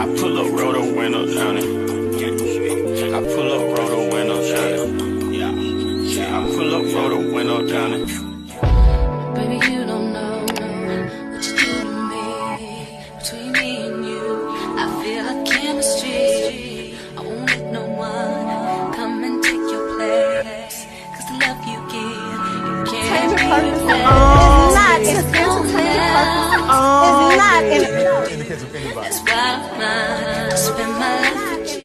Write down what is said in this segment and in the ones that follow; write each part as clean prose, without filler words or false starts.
I pull up, roll the windows down it. I pull up, roll the windows down it. Yeah, I pull up, roll the window down it. Baby, you don't know what you do to me. Between me and you, I feel like chemistry. I won't let no one come and take your place. 'Cause the love you give, you can't That's why I spend my life with you.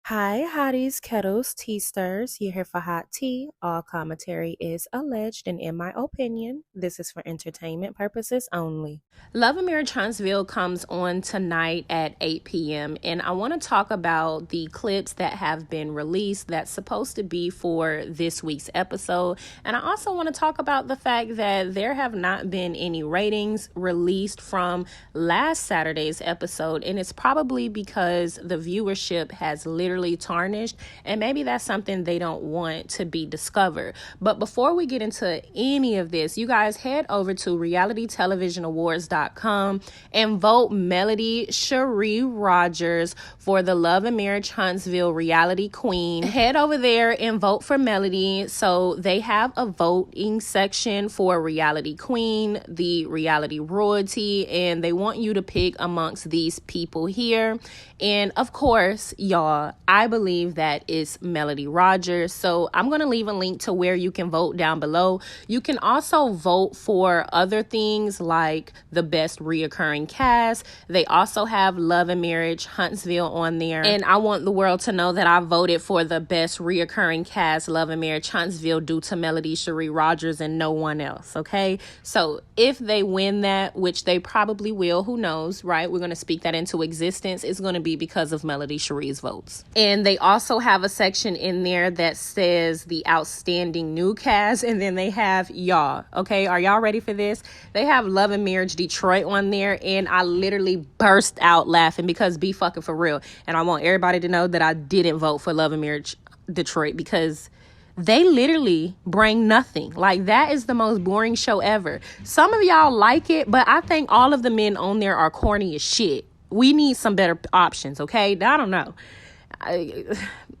Hi, hotties, kettles, tea stirs. You're here for hot tea. All commentary is alleged, and in my opinion, this is for entertainment purposes only. Love and Marriage Huntsville comes on tonight at 8 p.m. and I want to talk about the clips that have been released that's supposed to be for this week's episode. And I also want to talk about the fact that there have not been any ratings released from last Saturday's episode, and it's probably because the viewership has literally tarnished, and maybe that's something they don't want to be discovered. But before we get into any of this, you guys head over to realitytelevisionawards.com and vote Melody Cherie Rogers for the Love and Marriage Huntsville Reality Queen. Head over there and vote for Melody. So they have a voting section for Reality Queen, the Reality Royalty, and they want you to pick amongst these people here. And of course, y'all, I believe that it's Melody Rogers. So I'm going to leave a link to where you can vote down below. You can also vote for other things like the best reoccurring cast. They also have Love and Marriage Huntsville on there. And I want the world to know that I voted for the best reoccurring cast, Love and Marriage Huntsville, due to Melody Cherie Rogers and no one else. Okay. So if they win that, which they probably will, who knows, right? We're going to speak that into existence. It's going to be because of Melody Cherie's votes. And they also have a section in there that says the outstanding new cast, and then they have y'all. Okay, are y'all ready for this? They have Love and Marriage Detroit on there, and I literally burst out laughing because be fucking for real. And I want everybody to know that I didn't vote for Love and Marriage Detroit because they literally bring nothing. Like, that is the most boring show ever. Some of y'all like it, but I think all of the men on there are corny as shit. We need some better options, okay? I don't know.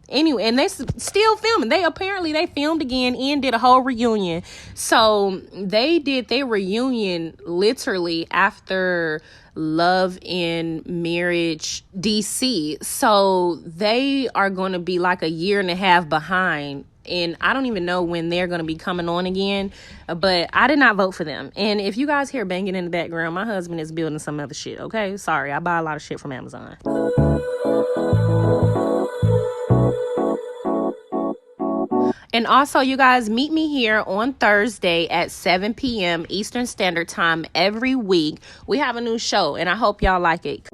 Anyway, and they still filming. They filmed again and did a whole reunion. So they did their reunion literally after Love and Marriage DC. So they are going to be like a year and a half behind. And I don't even know when they're going to be coming on again, but I did not vote for them. And if you guys hear banging in the background, my husband is building some other shit, okay? Sorry, I buy a lot of shit from Amazon. And also, you guys, meet me here on Thursday at 7 p.m. Eastern Standard Time every week. We have a new show, and I hope y'all like it.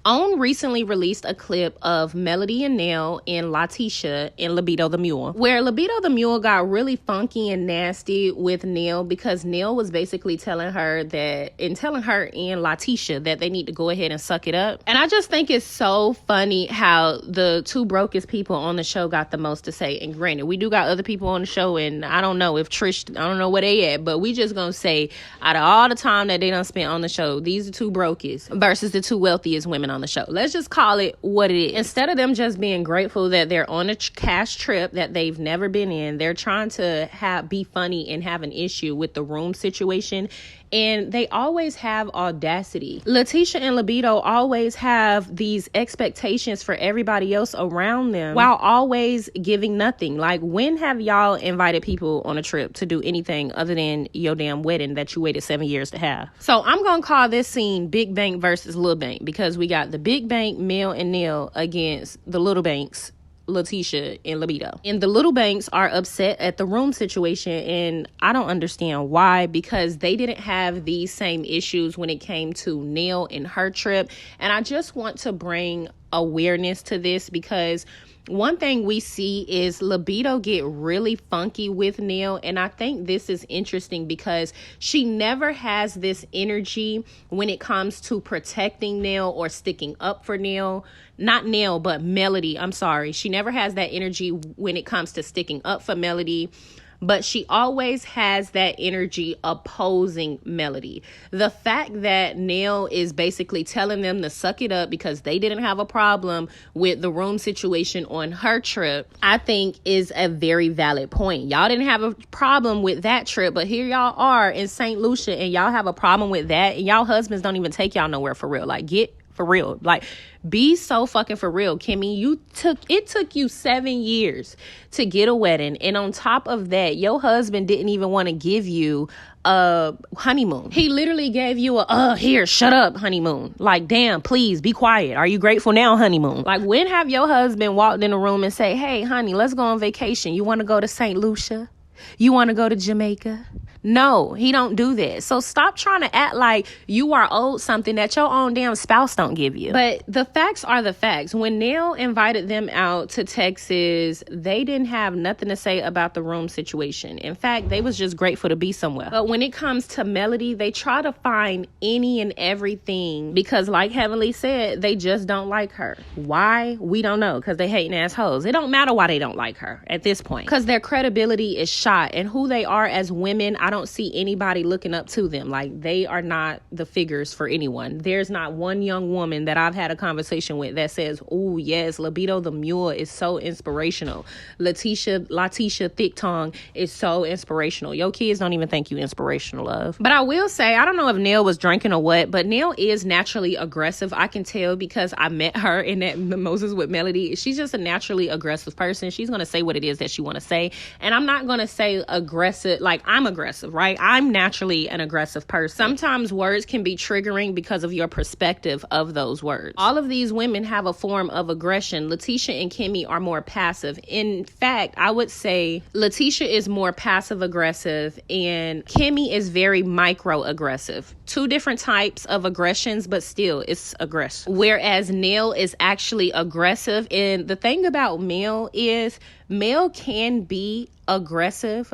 OWN recently released a clip of Melody and Nell and Latisha in Libido the Mule, where Libido the Mule got really funky and nasty with Nell because Nell was basically telling her and Latisha that they need to go ahead and suck it up. And I just think it's so funny how the two brokest people on the show got the most to say. And granted, we do got other people on the show, and I don't know if Trish, I don't know where they at, but we just gonna say out of all the time that they done spent on the show, these are two brokest versus the two wealthiest women on the show. Let's just call it what it is. Instead of them just being grateful that they're on a cash trip that they've never been in, they're trying to be funny and have an issue with the room situation. And they always have audacity. Latisha and Libido always have these expectations for everybody else around them while always giving nothing. Like, when have y'all invited people on a trip to do anything other than your damn wedding that you waited 7 years to have? So I'm going to call this scene Big Bank versus Little Bank, because we got the Big Bank, Mel and Nell, against the Little Banks, Latisha and Libido. And the Little Banks are upset at the room situation, and I don't understand why, because they didn't have these same issues when it came to Nell and her trip. And I just want to bring awareness to this, because one thing we see is Libido get really funky with Nell, and I think this is interesting because she never has this energy when it comes to protecting Nell or sticking up for Nell. Not Nell, but Melody. I'm sorry. She never has that energy when it comes to sticking up for Melody. but she always has that energy opposing Melody. The fact that Nell is basically telling them to suck it up because they didn't have a problem with the room situation on her trip, I think is a very valid point. Y'all didn't have a problem with that trip, but here y'all are in St. Lucia and y'all have a problem with that, and y'all husbands don't even take y'all nowhere for real. Like, get for real. Like, be so fucking for real, Kimmy. It took you 7 years to get a wedding, and on top of that, your husband didn't even want to give you a honeymoon. He literally gave you a here, shut up honeymoon. Like, damn, please be quiet. Are you grateful now honeymoon? Like, when have your husband walked in a room and say, hey honey, let's go on vacation? You want to go to St. Lucia? You want to go to Jamaica? No, he don't do that. So stop trying to act like you are owed something that your own damn spouse don't give you. But the facts are the facts. When Nell invited them out to Texas, they didn't have nothing to say about the room situation. In fact, they was just grateful to be somewhere. But when it comes to Melody, they try to find any and everything because, like Heavenly said, they just don't like her. Why? We don't know, because they hating assholes. It don't matter why they don't like her at this point, because their credibility is shot, and who they are as women, I don't see anybody looking up to them. Like, they are not the figures for anyone. There's not one young woman that I've had a conversation with that says, oh yes, Libido the Mule is so inspirational. Letitia Thick Tongue is so inspirational. Your kids don't even think you inspirational, love. But I will say, I don't know if Nell was drinking or what, but Nell is naturally aggressive. I can tell because I met her in that Mimosas with Melody. She's just a naturally aggressive person. She's going to say what it is that she want to say. And I'm not going to say aggressive like I'm aggressive, right? I'm naturally an aggressive person. Sometimes words can be triggering because of your perspective of those words. All of these women have a form of aggression. Letitia and Kimmy are more passive. In fact, I would say Letitia is more passive aggressive and Kimmy is very micro aggressive. Two different types of aggressions, but still it's aggressive. Whereas Nell is actually aggressive. And the thing about Mel is Mel can be aggressive,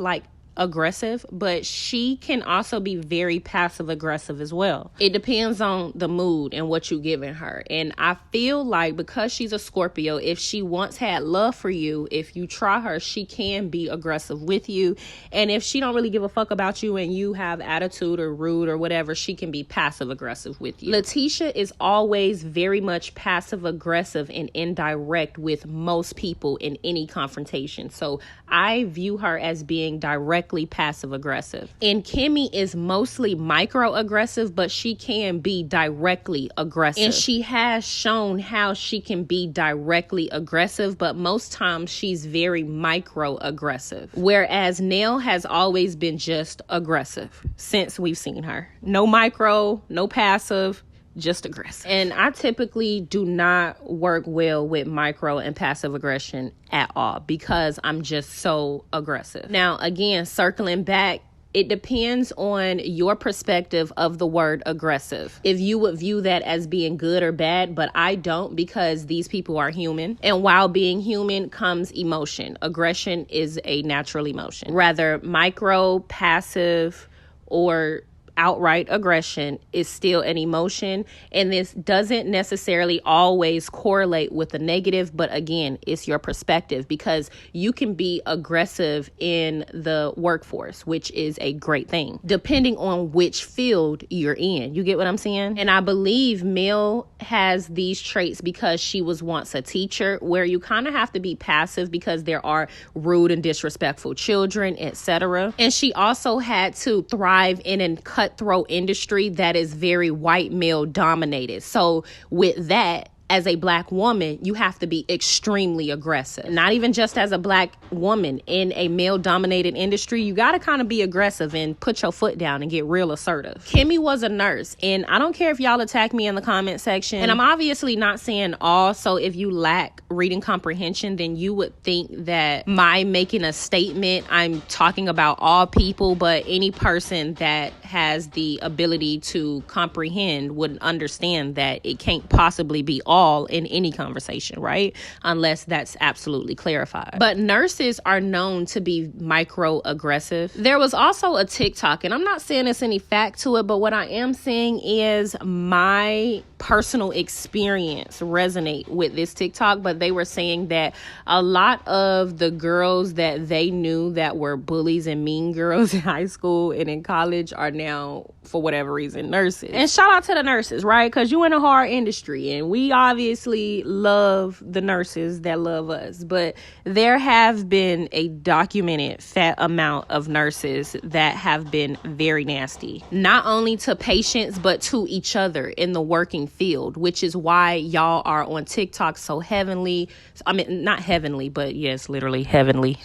but she can also be very passive aggressive as well. It depends on the mood and what you giving her. And I feel like because she's a Scorpio, if she once had love for you, if you try her, she can be aggressive with you. And if she don't really give a fuck about you and you have attitude or rude or whatever, she can be passive aggressive with you. Letitia is always very much passive aggressive and indirect with most people in any confrontation. So I view her as being direct passive aggressive. And Kimmy is mostly micro aggressive, but she can be directly aggressive. And she has shown how she can be directly aggressive, but most times she's very micro aggressive. Whereas Nell has always been just aggressive since we've seen her. No micro, no passive, just aggressive. And I typically do not work well with micro and passive aggression at all because I'm just so aggressive. Now, again, circling back, it depends on your perspective of the word aggressive. If you would view that as being good or bad, but I don't, because these people are human. And while being human comes emotion. Aggression is a natural emotion. Rather, micro, passive, or outright aggression is still an emotion, and this doesn't necessarily always correlate with the negative, but again, it's your perspective, because you can be aggressive in the workforce, which is a great thing, depending on which field you're in. You get what I'm saying? And I believe Mel has these traits because she was once a teacher, where you kind of have to be passive because there are rude and disrespectful children, etc. And she also had to thrive in a cutthroat industry that is very white male dominated. So with that, as a black woman, you have to be extremely aggressive. Not even just as a black woman in a male-dominated industry, you got to kind of be aggressive and put your foot down and get real assertive. Kimmy was a nurse, and I don't care if y'all attack me in the comment section, and I'm obviously not saying all, so if you lack reading comprehension, then you would think that my making a statement, I'm talking about all people, but any person that has the ability to comprehend would understand that it can't possibly be all in any conversation, right? Unless that's absolutely clarified. But nurses are known to be microaggressive. There was also a TikTok, and I'm not saying there's any fact to it, but what I am saying is my personal experience resonate with this TikTok. But they were saying that a lot of the girls that they knew that were bullies and mean girls in high school and in college are now, for whatever reason, nurses. And shout out to the nurses, right? Because you in a hard industry, and we obviously love the nurses that love us. But there have been a documented fat amount of nurses that have been very nasty, not only to patients, but to each other in the working field, which is why y'all are on TikTok so heavily. I mean, not heavenly, but yes, literally heavenly,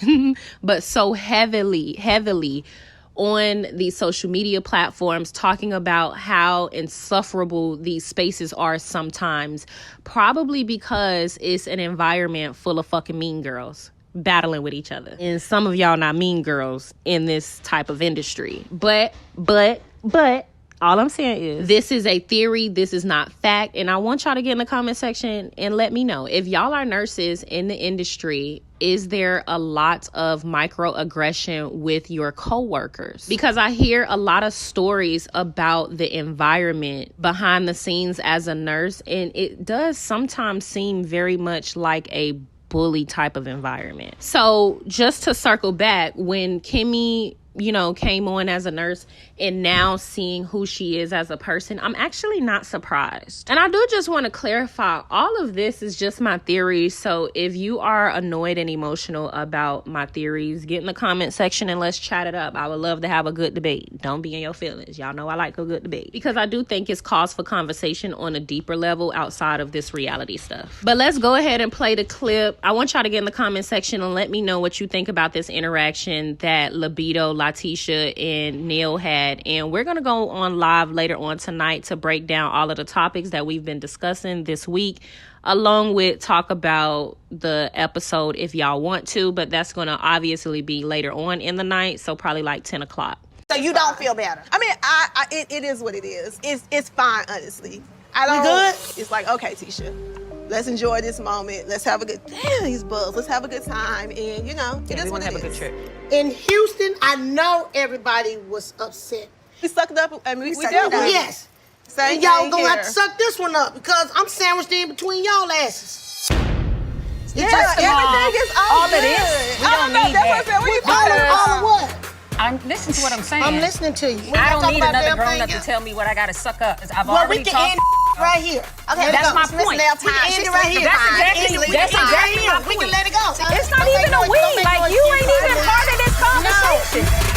but so heavily on these social media platforms, talking about how insufferable these spaces are sometimes, probably because it's an environment full of fucking mean girls battling with each other. And some of y'all not mean girls in this type of industry. But all I'm saying is this is a theory. This is not fact. And I want y'all to get in the comment section and let me know, if y'all are nurses in the industry, is there a lot of microaggression with your coworkers? Because I hear a lot of stories about the environment behind the scenes as a nurse, and it does sometimes seem very much like a bully type of environment. So just to circle back, when Kimmy, came on as a nurse and now seeing who she is as a person, I'm actually not surprised. And I do just want to clarify, all of this is just my theories. So if you are annoyed and emotional about my theories, get in the comment section and let's chat it up. I would love to have a good debate. Don't be in your feelings. Y'all know I like a good debate, because I do think it's cause for conversation on a deeper level outside of this reality stuff. But let's go ahead and play the clip. I want y'all to get in the comment section and let me know what you think about this interaction that Libido, Latisha, and Neil had. And we're going to go on live later on tonight to break down all of the topics that we've been discussing this week, along with talk about the episode if y'all want to. But that's going to obviously be later on in the night, so probably like 10 o'clock. So you don't feel better? I mean, it is what it is. It's fine, honestly. We good? It's like, okay, Tisha, let's enjoy this moment. Let's have a good, these buzz. Let's have a good time. And, it is what it is. We want to have a good trip. In Houston, I know everybody was upset. We sucked up. I mean, we dealt with it. Yes. And y'all gonna have to here. suck this one up, because I'm sandwiched in between y'all asses. Yeah, everything is all it is. We don't need that's that. what I'm saying. All of what? Listen to what I'm saying. I'm listening to you. I don't need another grown up to tell me what I gotta suck up. I've Well, already we can talked. end right here. Okay, That's my point. We can end it right here. That's exactly my We can point. let it go. It's not even a we. Like, you ain't even part of this conversation.